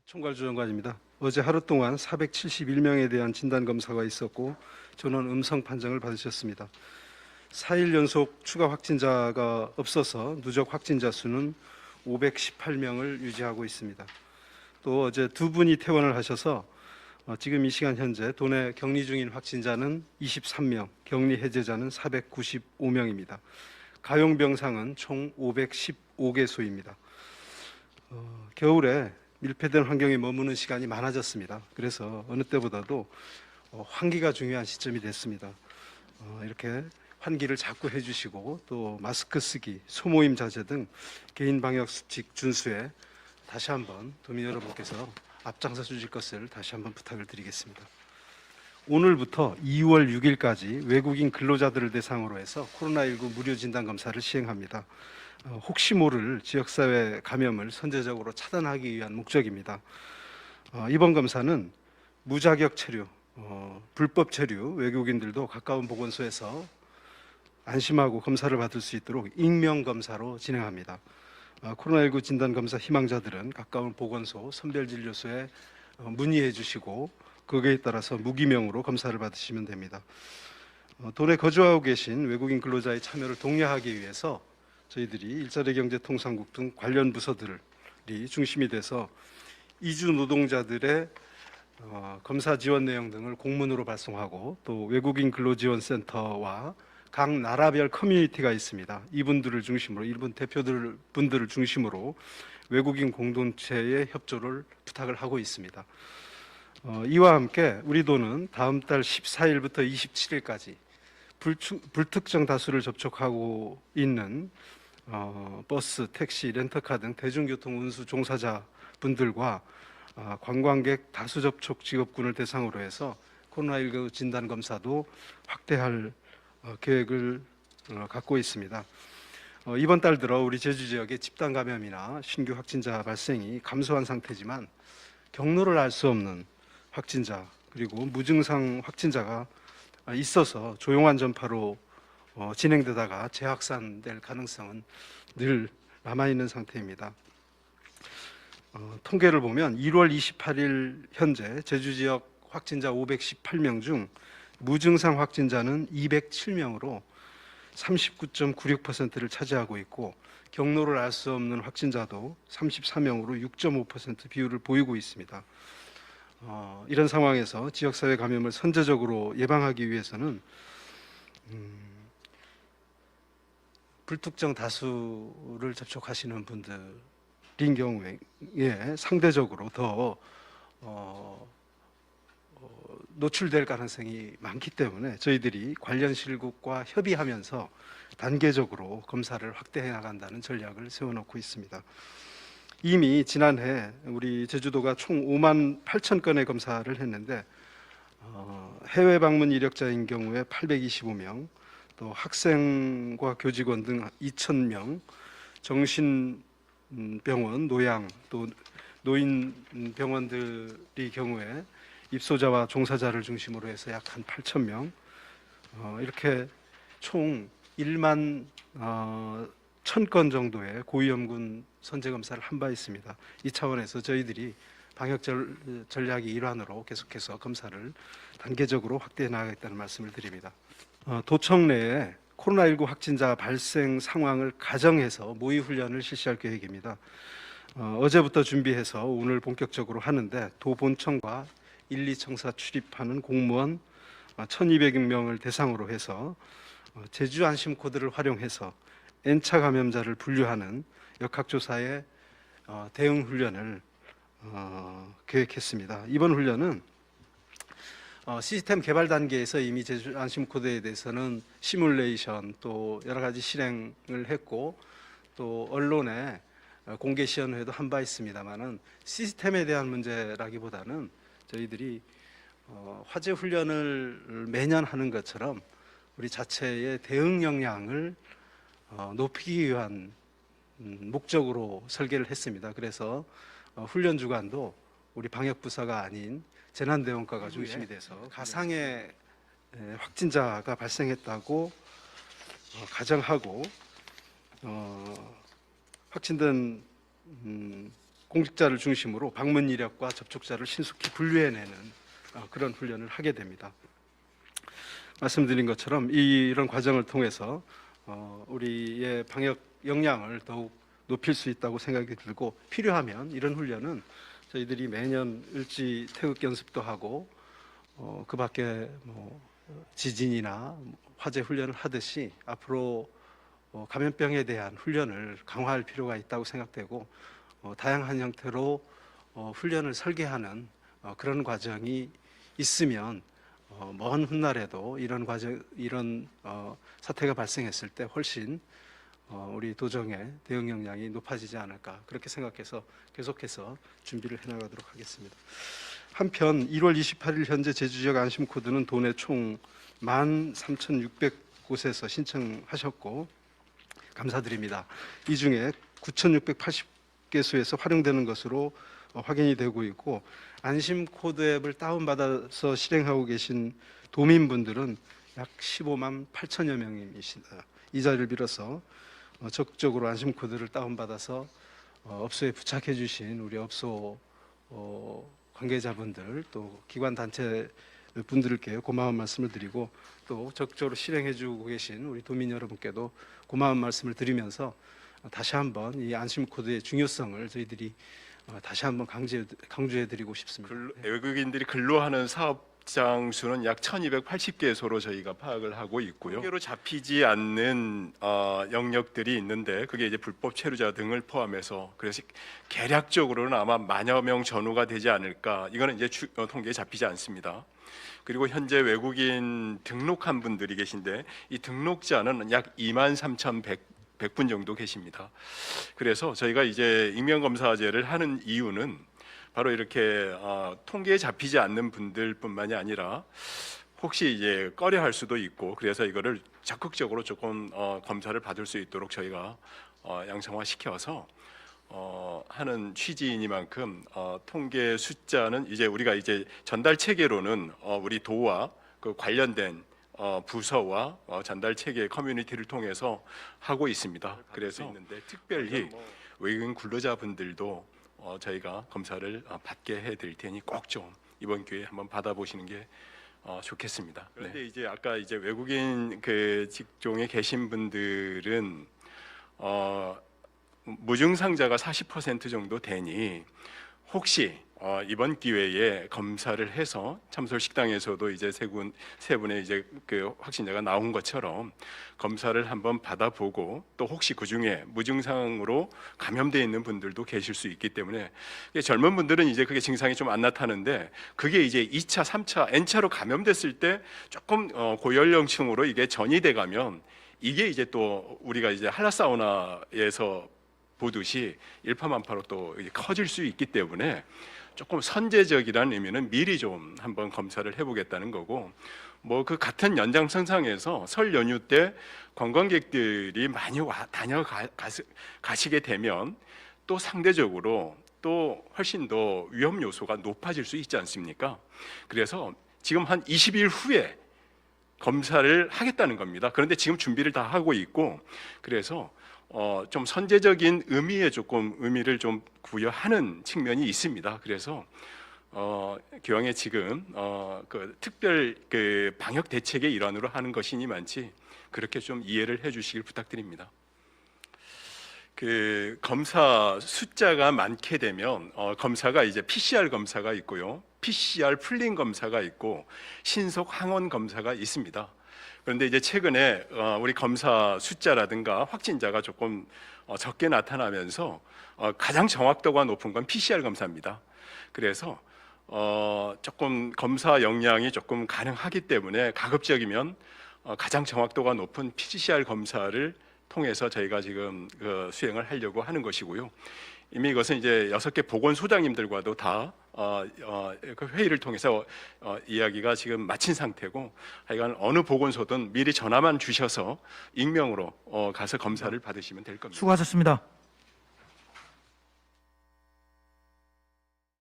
총괄주정관입니다. 어제 하루 동안 471명에 대한 진단검사가 있었고 저는 음성 판정을 받으셨습니다. 4일 연속 추가 확진자가 없어서 누적 확진자 수는 518명을 유지하고 있습니다. 또 어제 두 분이 퇴원을 하셔서 지금 이 시간 현재 도내 격리 중인 확진자는 23명, 격리 해제자는 495명입니다. 가용 병상은 총 515개소입니다. 겨울에 밀폐된 환경에 머무는 시간이 많아졌습니다. 그래서 어느 때보다도 환기가 중요한 시점이 됐습니다. 이렇게 환기를 자꾸 해주시고 또 마스크 쓰기, 소모임 자제 등 개인 방역 수칙 준수에 다시 한번 도민 여러분께서 앞장서 주실 것을 다시 한번 부탁을 드리겠습니다. 오늘부터 2월 6일까지 외국인 근로자들을 대상으로 해서 코로나19 무료 진단 검사를 시행합니다. 혹시 모를 지역사회 감염을 선제적으로 차단하기 위한 목적입니다. 이번 검사는 무자격 체류, 불법 체류 외국인들도 가까운 보건소에서 안심하고 검사를 받을 수 있도록 익명 검사로 진행합니다. 코로나19 진단 검사 희망자들은 가까운 보건소, 선별진료소에 문의해 주시고 거기에 따라서 무기명으로 검사를 받으시면 됩니다. 도내 거주하고 계신 외국인 근로자의 참여를 독려하기 위해서 저희들이 일자리경제통상국 등 관련 부서들이 중심이 돼서 이주 노동자들의 검사 지원 내용 등을 공문으로 발송하고 또 외국인 근로지원센터와 각 나라별 커뮤니티가 있습니다. 이분들을 중심으로 일본 대표분들을 중심으로 외국인 공동체의 협조를 부탁을 하고 있습니다. 이와 함께 우리 도는 다음 달 14일부터 27일까지 불특정 다수를 접촉하고 있는 버스, 택시, 렌터카 등 대중교통 운수 종사자분들과 관광객 다수 접촉 직업군을 대상으로 해서 코로나19 진단 검사도 확대할 계획을 갖고 있습니다. 이번 달 들어 우리 제주 지역의 집단 감염이나 신규 확진자 발생이 감소한 상태지만 경로를 알 수 없는 확진자 그리고 무증상 확진자가 있어서 조용한 전파로 진행되다가 재확산될 가능성은 늘 남아있는 상태입니다. 통계를 보면 1월 28일 현재 제주 지역 확진자 518명 중 무증상 확진자는 207명으로 39.96%를 차지하고 있고 경로를 알 수 없는 확진자도 34명으로 6.5% 비율을 보이고 있습니다. 이런 상황에서 지역사회 감염을 선제적으로 예방하기 위해서는 불특정 다수를 접촉하시는 분들인 경우에 상대적으로 더 노출될 가능성이 많기 때문에 저희들이 관련 실국과 협의하면서 단계적으로 검사를 확대해 나간다는 전략을 세워놓고 있습니다. 이미 지난해 우리 제주도가 총 5만 8천 건의 검사를 했는데 해외 방문 이력자인 경우에 825명, 또 학생과 교직원 등 2,000명, 정신병원, 노양, 또 노인 병원들의 경우에 입소자와 종사자를 중심으로 해서 약 한 8,000명, 이렇게 총 1만 1,000건 정도의 고위험군 선제검사를 한 바 있습니다. 이 차원에서 저희들이 방역 전략의 일환으로 계속해서 검사를 단계적으로 확대해 나가겠다는 말씀을 드립니다. 도청 내에 코로나19 확진자 발생 상황을 가정해서 모의 훈련을 실시할 계획입니다. 어제부터 준비해서 오늘 본격적으로 하는데 도 본청과 1, 2청사 출입하는 공무원 1,200명을 대상으로 해서 제주 안심 코드를 활용해서 N차 감염자를 분류하는 역학조사의 대응 훈련을 계획했습니다. 이번 훈련은 시스템 개발 단계에서 이미 제주 안심 코드에 대해서는 시뮬레이션 또 여러 가지 실행을 했고 또 언론에 공개 시연회도 한 바 있습니다만은 시스템에 대한 문제라기보다는 저희들이 화재 훈련을 매년 하는 것처럼 우리 자체의 대응 역량을 높이기 위한 목적으로 설계를 했습니다. 그래서 훈련 주관도 우리 방역부서가 아닌 재난대응과가 중심이 돼서 가상의 확진자가 발생했다고 가정하고 확진된 공직자를 중심으로 방문 이력과 접촉자를 신속히 분류해내는 그런 훈련을 하게 됩니다. 말씀드린 것처럼 이런 과정을 통해서 우리의 방역 역량을 더욱 높일 수 있다고 생각이 들고, 필요하면 이런 훈련은 저희들이 매년 을지 태극 연습도 하고 그 밖에 뭐 지진이나 화재 훈련을 하듯이 앞으로 감염병에 대한 훈련을 강화할 필요가 있다고 생각되고, 다양한 형태로 훈련을 설계하는 그런 과정이 있으면 먼 훗날에도 이런 사태가 발생했을 때 훨씬 우리 도정의 대응 역량이 높아지지 않을까, 그렇게 생각해서 계속해서 준비를 해나가도록 하겠습니다. 한편 1월 28일 현재 제주 지역 안심 코드는 도내 총 13,600곳에서 신청하셨고 감사드립니다. 이 중에 9,680개소에서 활용되는 것으로 확인이 되고 있고, 안심 코드 앱을 다운받아서 실행하고 계신 도민분들은 약 15만 8천여 명이십니다. 이 자리를 빌어서 적극적으로 안심 코드를 다운받아서 업소에 부착해 주신 우리 업소 관계자분들, 또 기관 단체 분들께 고마운 말씀을 드리고, 또 적극적으로 실행해 주고 계신 우리 도민 여러분께도 고마운 말씀을 드리면서 다시 한번 이 안심 코드의 중요성을 저희들이 다시 한번 강조해 드리고 싶습니다. 외국인들이 근로하는 사업장 수는 약 1,280개소로 저희가 파악을 하고 있고요. 통계로 잡히지 않는 영역들이 있는데, 그게 이제 불법 체류자 등을 포함해서, 그래서 계략적으로는 아마 만여 명 전후가 되지 않을까. 이거는 이제 통계에 잡히지 않습니다. 그리고 현재 외국인 등록한 분들이 계신데, 이 등록자는 약 23,100분 정도 계십니다. 그래서 저희가 이제 익명검사제를 하는 이유는 바로 이렇게 통계에 잡히지 않는 분들뿐만이 아니라 혹시 이제 꺼려할 수도 있고, 그래서 이거를 적극적으로 조금 검사를 받을 수 있도록 저희가 양성화시켜서 하는 취지이니만큼 통계 숫자는 이제 우리가 이제 전달 체계로는 우리 도와 그 관련된 부서와 전달 체계 커뮤니티를 통해서 하고 있습니다. 그래서 있는데 특별히 외국인 근로자분들도 저희가 검사를 받게 해드릴 테니 꼭 좀 이번 기회에 한번 받아보시는 게 좋겠습니다. 그런데 이제 아까 이제 외국인 그 직종에 계신 분들은 무증상자가 40% 정도 되니, 혹시 이번 기회에 검사를 해서 참솔 식당에서도 이제 세 분의 이제 그 확진자가 나온 것처럼 검사를 한번 받아보고, 또 혹시 그 중에 무증상으로 감염되어 있는 분들도 계실 수 있기 때문에, 젊은 분들은 이제 그게 증상이 좀 안 나타나는데, 그게 이제 2차, 3차, N차로 감염됐을 때 조금 고연령층으로 이게 전이돼 가면, 이게 이제 또 우리가 이제 한라사우나에서 보듯이 일파만파로 또 커질 수 있기 때문에 조금 선제적이라는 의미는 미리 좀 한번 검사를 해보겠다는 거고, 뭐 그 같은 연장선상에서 설 연휴 때 관광객들이 많이 다녀가시게 되면 또 상대적으로 또 훨씬 더 위험 요소가 높아질 수 있지 않습니까? 그래서 지금 한 20일 후에 검사를 하겠다는 겁니다. 그런데 지금 준비를 다 하고 있고, 그래서 좀 선제적인 의미를 좀 부여하는 측면이 있습니다. 그래서 기왕에 지금 그 특별 그 방역 대책의 일환으로 하는 것이니만치 그렇게 좀 이해를 해주시길 부탁드립니다. 그 검사 숫자가 많게 되면 검사가 이제 PCR 검사가 있고요, PCR 풀링 검사가 있고 신속 항원 검사가 있습니다. 그런데 이제 최근에 우리 검사 숫자라든가 확진자가 조금 적게 나타나면서 가장 정확도가 높은 건 PCR 검사입니다. 그래서 조금 검사 역량이 조금 가능하기 때문에 가급적이면 가장 정확도가 높은 PCR 검사를 통해서 저희가 지금 수행을 하려고 하는 것이고요. 이미 이것은 이제 6개 보건소장님들과도 다 회의를 통해서 이야기가 지금 마친 상태고, 하여간 어느 보건소든 미리 전화만 주셔서 익명으로 가서 검사를 받으시면 될 겁니다. 수고하셨습니다.